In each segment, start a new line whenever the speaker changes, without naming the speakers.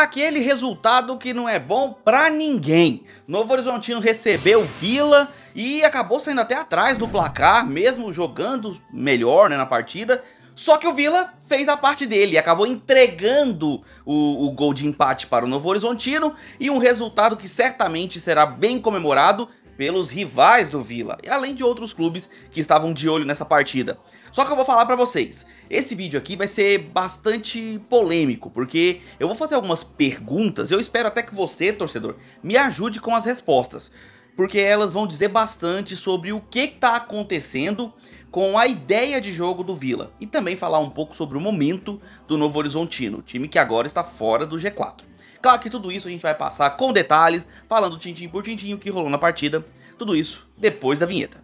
Aquele resultado que não é bom pra ninguém. Novo Horizontino recebeu o Vila e acabou saindo até atrás do placar, mesmo jogando melhor, né, na partida. Só que o Vila fez a parte dele e acabou entregando o gol de empate para o Novo Horizontino. E um resultado que certamente será bem comemorado pelos rivais do Vila, além de outros clubes que estavam de olho nessa partida. Só que eu vou falar pra vocês, esse vídeo aqui vai ser bastante polêmico, porque eu vou fazer algumas perguntas e eu espero até que você, torcedor, me ajude com as respostas, porque elas vão dizer bastante sobre o que está acontecendo com a ideia de jogo do Vila, e também falar um pouco sobre o momento do Novo Horizontino, time que agora está fora do G4. Claro que tudo isso a gente vai passar com detalhes, falando tintim por tintim o que rolou na partida, tudo isso depois da vinheta.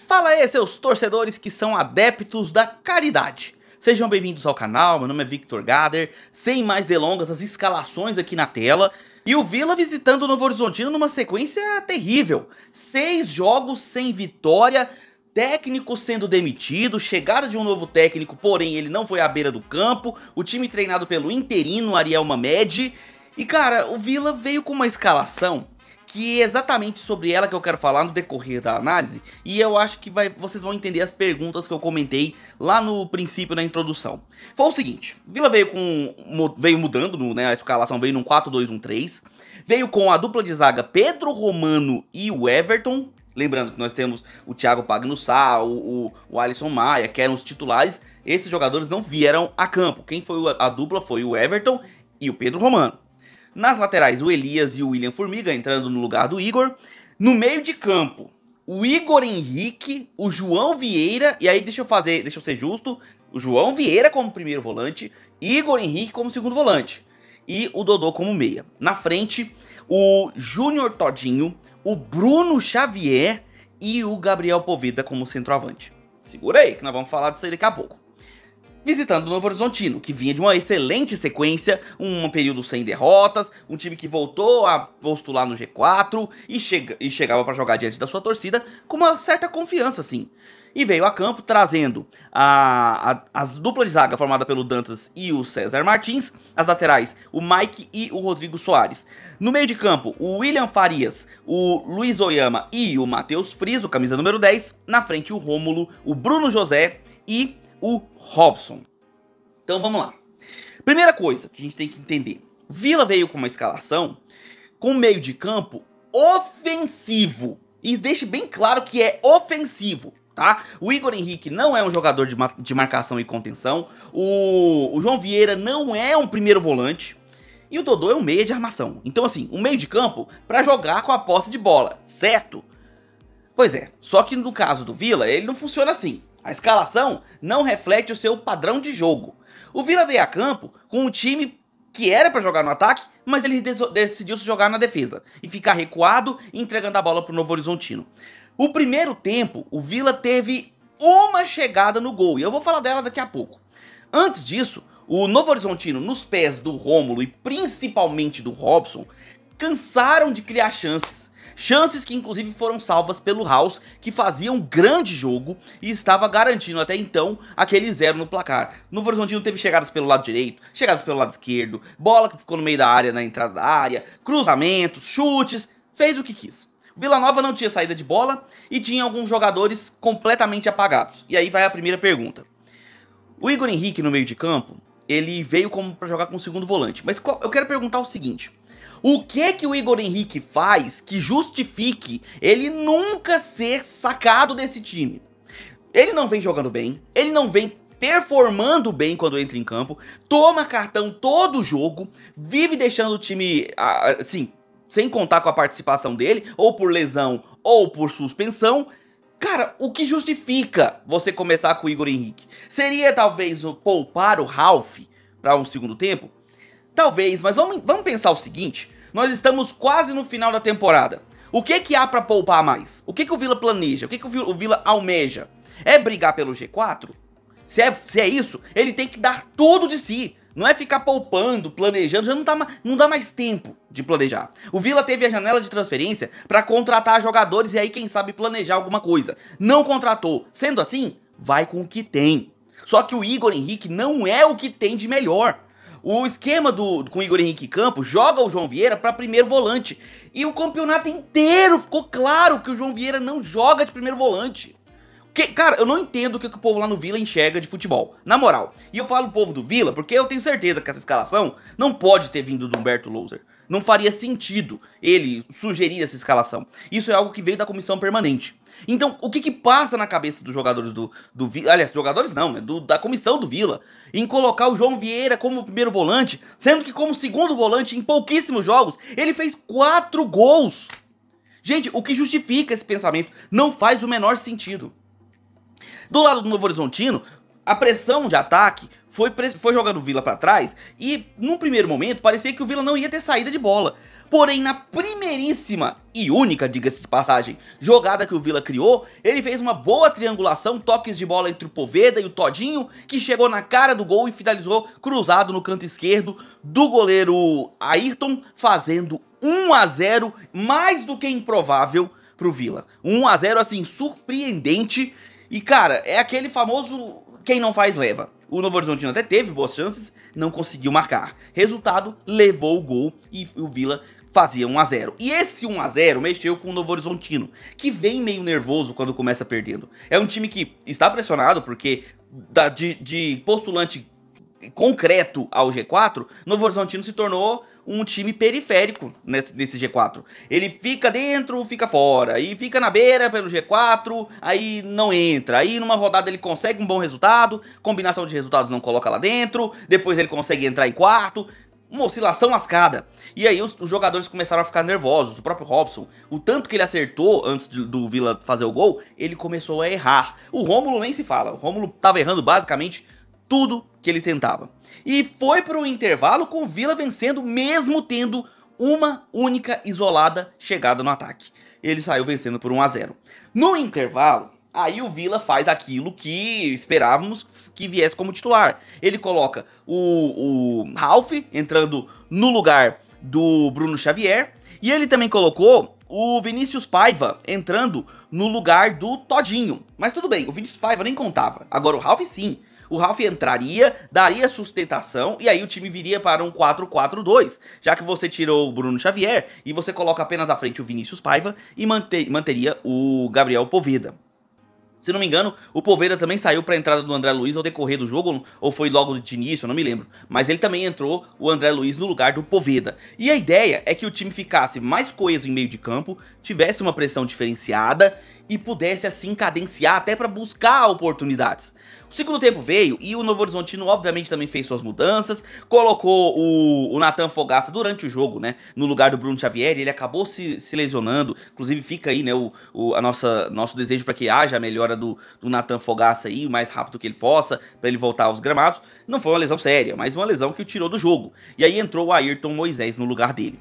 Fala aí, seus torcedores que são adeptos da caridade. Sejam bem-vindos ao canal, meu nome é Victor Gader, sem mais delongas, as escalações aqui na tela. E o Vila visitando o Novo Horizontino numa sequência terrível, 6 jogos sem vitória, técnico sendo demitido, chegada de um novo técnico, porém ele não foi à beira do campo, o time treinado pelo interino Ariel Mamed. E cara, o Vila veio com uma escalação que é exatamente sobre ela que eu quero falar no decorrer da análise, e eu acho que vocês vão entender as perguntas que eu comentei lá no princípio, na introdução. Foi o seguinte, o Vila veio mudando, né, a escalação veio num 4-2-1-3, veio com a dupla de zaga Pedro Romano e o Everton. Lembrando que nós temos o Thiago Pagnussá, o Alisson Maia, que eram os titulares. Esses jogadores não vieram a campo. Quem foi a dupla foi o Everton e o Pedro Romano. Nas laterais, o Elias e o William Formiga entrando no lugar do Igor. No meio de campo, o Igor Henrique, o João Vieira. E aí deixa eu ser justo, o João Vieira como primeiro volante, Igor Henrique como segundo volante e o Dodô como meia. Na frente, o Júnior Todinho, o Bruno Xavier e o Gabriel Poveda como centroavante. Segura aí que nós vamos falar disso aí daqui a pouco. Visitando o Novo Horizontino, que vinha de uma excelente sequência, um período sem derrotas, um time que voltou a postular no G4 e chegava para jogar diante da sua torcida com uma certa confiança, sim. E veio a campo trazendo as duplas de zaga formada pelo Dantas e o César Martins, as laterais, o Mike e o Rodrigo Soares. No meio de campo, o William Farias, o Luiz Oyama e o Matheus Friso, camisa número 10. Na frente, o Rômulo, o Bruno José e o Robson. Então vamos lá. Primeira coisa que a gente tem que entender. Vila veio com uma escalação com meio de campo ofensivo. E deixe bem claro que é ofensivo. Tá? O Igor Henrique não é um jogador de marcação e contenção, o João Vieira não é um primeiro volante e o Dodô é um meia de armação. Então assim, um meio de campo para jogar com a posse de bola, certo? Pois é, só que no caso do Vila ele não funciona assim. A escalação não reflete o seu padrão de jogo. O Vila veio a campo com um time que era para jogar no ataque, mas ele decidiu se jogar na defesa e ficar recuado, entregando a bola para o Novo Horizontino. O primeiro tempo, o Vila teve uma chegada no gol, e eu vou falar dela daqui a pouco. Antes disso, o Novo Horizontino, nos pés do Rômulo e principalmente do Robson, cansaram de criar chances. Chances que inclusive foram salvas pelo House, que fazia um grande jogo e estava garantindo até então aquele 0 no placar. O Novo Horizontino teve chegadas pelo lado direito, chegadas pelo lado esquerdo, bola que ficou no meio da área, na entrada da área, cruzamentos, chutes, fez o que quis. O Vila Nova não tinha saída de bola e tinha alguns jogadores completamente apagados. E aí vai a primeira pergunta. O Igor Henrique no meio de campo, ele veio para jogar com o segundo volante. Mas eu quero perguntar o seguinte. O que o Igor Henrique faz que justifique ele nunca ser sacado desse time? Ele não vem jogando bem, ele não vem performando bem quando entra em campo, toma cartão todo jogo, vive deixando o time, assim, sem contar com a participação dele, ou por lesão, ou por suspensão. Cara, o que justifica você começar com o Igor Henrique? Seria talvez poupar o Ralf para um segundo tempo? Talvez, mas vamos pensar o seguinte, nós estamos quase no final da temporada. O que há para poupar mais? O que o Vila planeja? O que o Vila almeja? É brigar pelo G4? Se é isso, ele tem que dar tudo de si. Não é ficar poupando, planejando, já não dá mais tempo de planejar. O Villa teve a janela de transferência para contratar jogadores e aí quem sabe planejar alguma coisa. Não contratou. Sendo assim, vai com o que tem. Só que o Igor Henrique não é o que tem de melhor. O esquema com o Igor Henrique em campo joga o João Vieira para primeiro volante. E o campeonato inteiro ficou claro que o João Vieira não joga de primeiro volante. Cara, eu não entendo o que o povo lá no Villa enxerga de futebol, na moral. E eu falo o povo do Villa porque eu tenho certeza que essa escalação não pode ter vindo do Humberto Louser. Não faria sentido ele sugerir essa escalação. Isso é algo que veio da comissão permanente. Então, o que passa na cabeça dos jogadores do Villa, aliás, jogadores não, né, da comissão do Villa, em colocar o João Vieira como primeiro volante, sendo que como segundo volante, em pouquíssimos jogos, ele fez 4 gols. Gente, o que justifica esse pensamento não faz o menor sentido. Do lado do Novo Horizontino, a pressão de ataque foi jogando o Villa pra trás e, num primeiro momento, parecia que o Villa não ia ter saída de bola. Porém, na primeiríssima e única, diga-se de passagem, jogada que o Villa criou, ele fez uma boa triangulação, toques de bola entre o Poveda e o Todinho, que chegou na cara do gol e finalizou cruzado no canto esquerdo do goleiro Ayrton, fazendo 1 a 0, mais do que improvável pro Villa. 1 a 0, assim, surpreendente. E, cara, é aquele famoso quem não faz leva. O Novo Horizontino até teve boas chances, não conseguiu marcar. Resultado, levou o gol e o Villa fazia 1 a 0. E esse 1 a 0 mexeu com o Novo Horizontino, que vem meio nervoso quando começa perdendo. É um time que está pressionado porque de postulante concreto ao G4, Novo Horizontino se tornou um time periférico nesse G4. Ele fica dentro, fica fora, aí fica na beira pelo G4, aí não entra, aí numa rodada ele consegue um bom resultado, combinação de resultados não coloca lá dentro, depois ele consegue entrar em quarto, uma oscilação lascada. E aí os jogadores começaram a ficar nervosos, o próprio Robson, o tanto que ele acertou antes do Villa fazer o gol, ele começou a errar. O Rômulo nem se fala, o Rômulo tava errando basicamente tudo que ele tentava. E foi pro intervalo com o Villa vencendo, mesmo tendo uma única isolada chegada no ataque. Ele saiu vencendo por 1 a 0. No intervalo, aí o Villa faz aquilo que esperávamos que viesse como titular. Ele coloca o Ralf entrando no lugar do Bruno Xavier. E ele também colocou o Vinícius Paiva entrando no lugar do Todinho. Mas tudo bem, o Vinícius Paiva nem contava. Agora o Ralf sim. O Ralf entraria, daria sustentação e aí o time viria para um 4-4-2, já que você tirou o Bruno Xavier e você coloca apenas à frente o Vinícius Paiva e manteria o Gabriel Poveda. Se não me engano, o Poveda também saiu para a entrada do André Luiz ao decorrer do jogo, ou foi logo de início, eu não me lembro. Mas ele também entrou, o André Luiz, no lugar do Poveda. E a ideia é que o time ficasse mais coeso em meio de campo, tivesse uma pressão diferenciada e pudesse assim cadenciar até para buscar oportunidades. O segundo tempo veio e o Novo Horizontino obviamente também fez suas mudanças, colocou o Nathan Fogaça durante o jogo, né, no lugar do Bruno Xavier, e ele acabou se lesionando, inclusive fica aí, né, nosso desejo para que haja a melhora do Nathan Fogaça aí, o mais rápido que ele possa, para ele voltar aos gramados. Não foi uma lesão séria, mas uma lesão que o tirou do jogo, e aí entrou o Ayrton Moisés no lugar dele.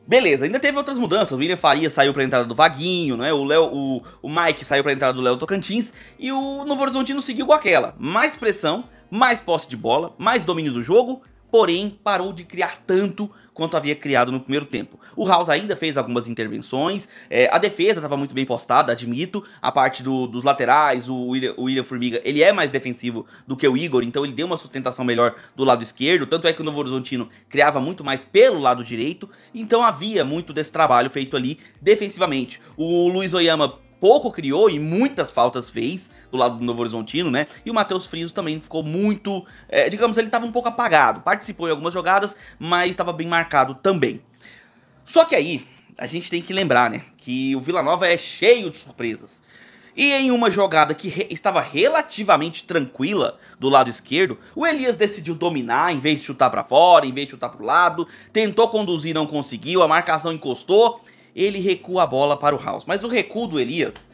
Beleza, ainda teve outras mudanças, o William Faria saiu pra entrada do Vaguinho, né? O Mike saiu pra entrada do Léo Tocantins e o Novo Horizontino seguiu com aquela. Mais pressão, mais posse de bola, mais domínio do jogo, porém parou de criar tanto quanto havia criado no primeiro tempo. O House ainda fez algumas intervenções, a defesa estava muito bem postada, admito, a parte dos laterais, o William Formiga, ele é mais defensivo do que o Igor, então ele deu uma sustentação melhor do lado esquerdo, tanto é que o Novo Horizontino criava muito mais pelo lado direito, então havia muito desse trabalho feito ali defensivamente. O Luiz Oyama pouco criou e muitas faltas fez do lado do Novo Horizontino, né? E o Matheus Friso também ficou muito, digamos, ele estava um pouco apagado. Participou em algumas jogadas, mas estava bem marcado também. Só que aí, a gente tem que lembrar, né? Que o Vila Nova é cheio de surpresas. E em uma jogada que estava relativamente tranquila do lado esquerdo, o Elias decidiu dominar, em vez de chutar para fora, em vez de chutar para o lado, tentou conduzir, não conseguiu, a marcação encostou, ele recua a bola para o House. Mas o recuo do Elias,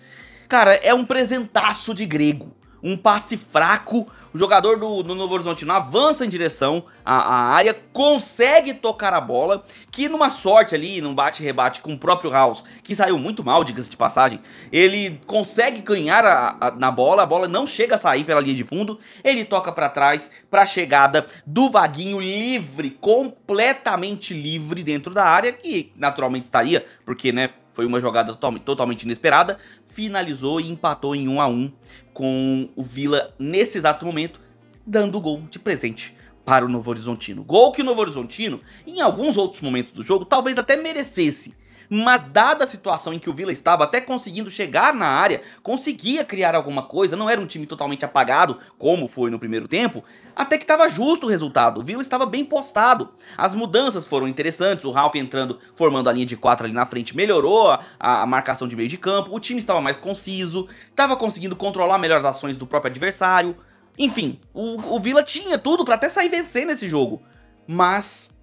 cara, é um presentaço de grego. Um passe fraco, O jogador do Novo Horizontino avança em direção à área, consegue tocar a bola, que numa sorte ali, num bate-rebate com o próprio House, que saiu muito mal, diga-se de passagem, ele consegue ganhar na bola, a bola não chega a sair pela linha de fundo, ele toca pra trás, pra chegada do Vaguinho livre, completamente livre dentro da área, que naturalmente estaria, porque, né, foi uma jogada totalmente inesperada, finalizou e empatou em 1 a 1 com o Vila nesse exato momento, dando o gol de presente para o Novo Horizontino. Gol que o Novo Horizontino, em alguns outros momentos do jogo, talvez até merecesse. Mas dada a situação em que o Vila estava, até conseguindo chegar na área, conseguia criar alguma coisa, não era um time totalmente apagado, como foi no primeiro tempo, até que estava justo o resultado, o Vila estava bem postado. As mudanças foram interessantes, o Ralf entrando, formando a linha de 4 ali na frente, melhorou a marcação de meio de campo, o time estava mais conciso, estava conseguindo controlar melhor as ações do próprio adversário. Enfim, o Vila tinha tudo para até sair vencendo esse jogo, mas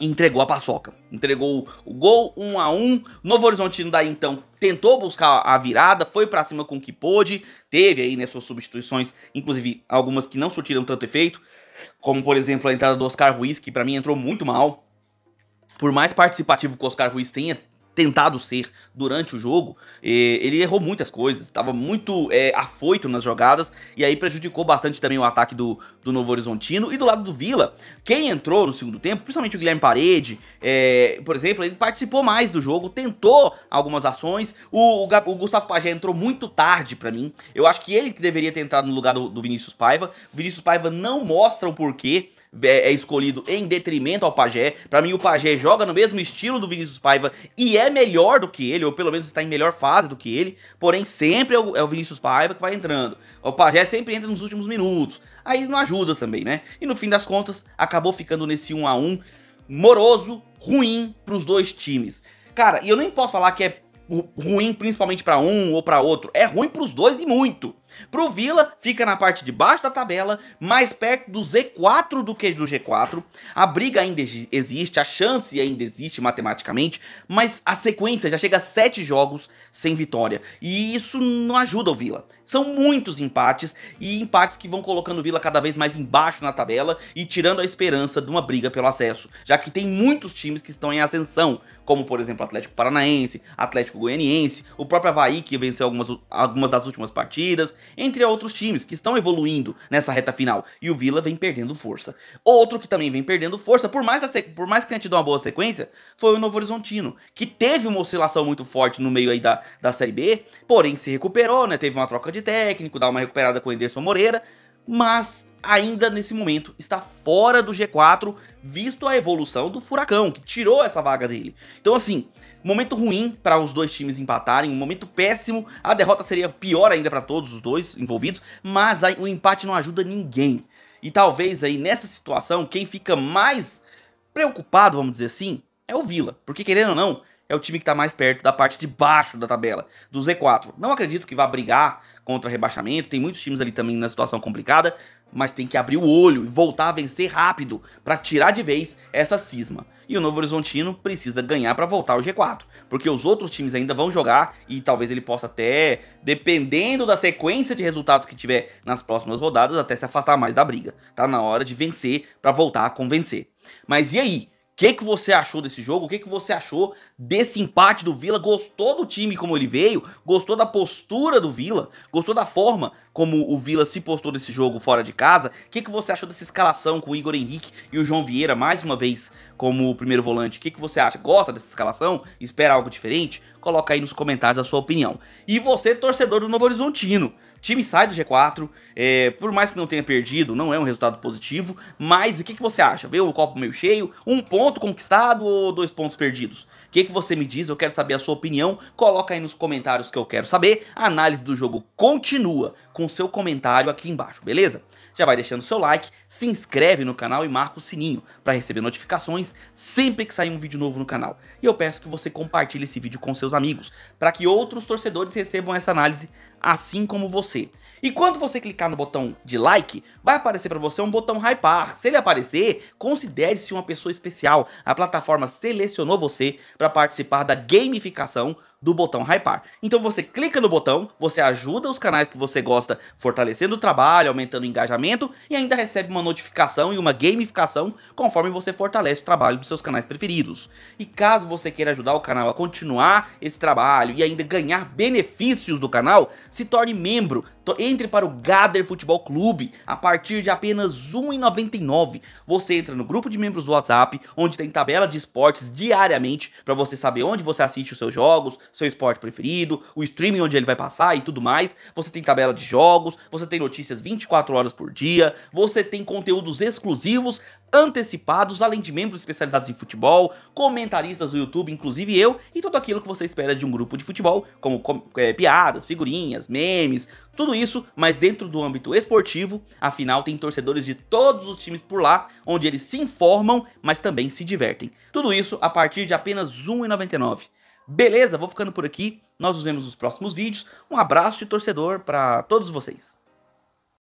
entregou a paçoca, entregou o gol 1 a 1. Novo Horizontino daí então tentou buscar a virada, foi pra cima com o que pôde, teve aí, né, suas substituições, inclusive algumas que não surtiram tanto efeito, como por exemplo a entrada do Oscar Ruiz, que pra mim entrou muito mal. Por mais participativo que o Oscar Ruiz tenha tentado ser durante o jogo, ele errou muitas coisas, estava muito afoito nas jogadas, e aí prejudicou bastante também o ataque do Novo Horizontino. E do lado do Vila, quem entrou no segundo tempo, principalmente o Guilherme Parede, por exemplo, ele participou mais do jogo, tentou algumas ações. O Gustavo Pajé entrou muito tarde pra mim, eu acho que ele que deveria ter entrado no lugar do Vinícius Paiva. O Vinícius Paiva não mostra o porquê é escolhido em detrimento ao Pajé. Pra mim o Pajé joga no mesmo estilo do Vinícius Paiva e é melhor do que ele, ou pelo menos está em melhor fase do que ele, porém sempre é o Vinícius Paiva que vai entrando. O Pajé sempre entra nos últimos minutos, aí não ajuda também, né? E no fim das contas acabou ficando nesse 1 a 1 moroso, ruim pros dois times. Cara, e eu nem posso falar que é ruim principalmente pra um ou pra outro, é ruim pros dois e muito. Pro Vila, fica na parte de baixo da tabela, mais perto do Z4 do que do G4. A briga ainda existe, a chance ainda existe matematicamente, mas a sequência já chega a 7 jogos sem vitória. E isso não ajuda o Vila. São muitos empates, e empates que vão colocando o Vila cada vez mais embaixo na tabela e tirando a esperança de uma briga pelo acesso, já que tem muitos times que estão em ascensão, como por exemplo Atlético Paranaense, Atlético Goianiense, o próprio Avaí que venceu algumas das últimas partidas, entre outros times que estão evoluindo nessa reta final, e o Vila vem perdendo força. Outro que também vem perdendo força, por mais que tenha tido uma boa sequência, foi o Novo Horizontino, que teve uma oscilação muito forte no meio aí da Série B, porém se recuperou, né, teve uma troca de técnico, dá uma recuperada com o Enderson Moreira, mas ainda nesse momento está fora do G4, visto a evolução do Furacão, que tirou essa vaga dele. Então assim, momento ruim para os dois times empatarem, um momento péssimo, a derrota seria pior ainda para todos os dois envolvidos, mas aí o empate não ajuda ninguém. E talvez aí nessa situação, quem fica mais preocupado, vamos dizer assim, é o Vila, porque querendo ou não, é o time que está mais perto da parte de baixo da tabela, do Z4. Não acredito que vá brigar contra rebaixamento, tem muitos times ali também na situação complicada, mas tem que abrir o olho e voltar a vencer rápido para tirar de vez essa cisma. E o Novo Horizontino precisa ganhar para voltar ao G4, porque os outros times ainda vão jogar e talvez ele possa até, dependendo da sequência de resultados que tiver nas próximas rodadas, até se afastar mais da briga. Tá na hora de vencer para voltar a convencer. Mas e aí? O que você achou desse jogo? O que você achou desse empate do Vila? Gostou do time como ele veio? Gostou da postura do Vila? Gostou da forma como o Vila se postou nesse jogo fora de casa? O que você achou dessa escalação com o Igor Henrique e o João Vieira mais uma vez como primeiro volante? O que você acha? Gosta dessa escalação? Espera algo diferente? Coloca aí nos comentários a sua opinião. E você, torcedor do Novo Horizontino, o time sai do G4, por mais que não tenha perdido, não é um resultado positivo, mas o que você acha? Vê o copo meio cheio, 1 ponto conquistado ou 2 pontos perdidos? O que você me diz? Eu quero saber a sua opinião, coloca aí nos comentários que eu quero saber. A análise do jogo continua com seu comentário aqui embaixo, beleza? Já vai deixando seu like, se inscreve no canal e marca o sininho para receber notificações sempre que sair um vídeo novo no canal. E eu peço que você compartilhe esse vídeo com seus amigos, para que outros torcedores recebam essa análise assim como você. E quando você clicar no botão de like, vai aparecer para você um botão hypar. Se ele aparecer, considere-se uma pessoa especial. A plataforma selecionou você para participar da gamificação do botão hypar. Então você clica no botão, você ajuda os canais que você gosta, fortalecendo o trabalho, aumentando o engajamento e ainda recebe uma notificação e uma gamificação conforme você fortalece o trabalho dos seus canais preferidos. E caso você queira ajudar o canal a continuar esse trabalho e ainda ganhar benefícios do canal, se torne membro. Entre para o Gather Futebol Clube a partir de apenas R$ 1,99. Você entra no grupo de membros do WhatsApp, onde tem tabela de esportes diariamente para você saber onde você assiste os seus jogos, seu esporte preferido, o streaming onde ele vai passar e tudo mais. Você tem tabela de jogos, você tem notícias 24 horas por dia, você tem conteúdos exclusivos, antecipados, além de membros especializados em futebol, comentaristas do YouTube, inclusive eu, e tudo aquilo que você espera de um grupo de futebol, como piadas, figurinhas, memes, tudo isso, mas dentro do âmbito esportivo. Afinal tem torcedores de todos os times por lá, onde eles se informam, mas também se divertem. Tudo isso a partir de apenas R$ 1,99. Beleza? Vou ficando por aqui, nós nos vemos nos próximos vídeos. Um abraço de torcedor para todos vocês.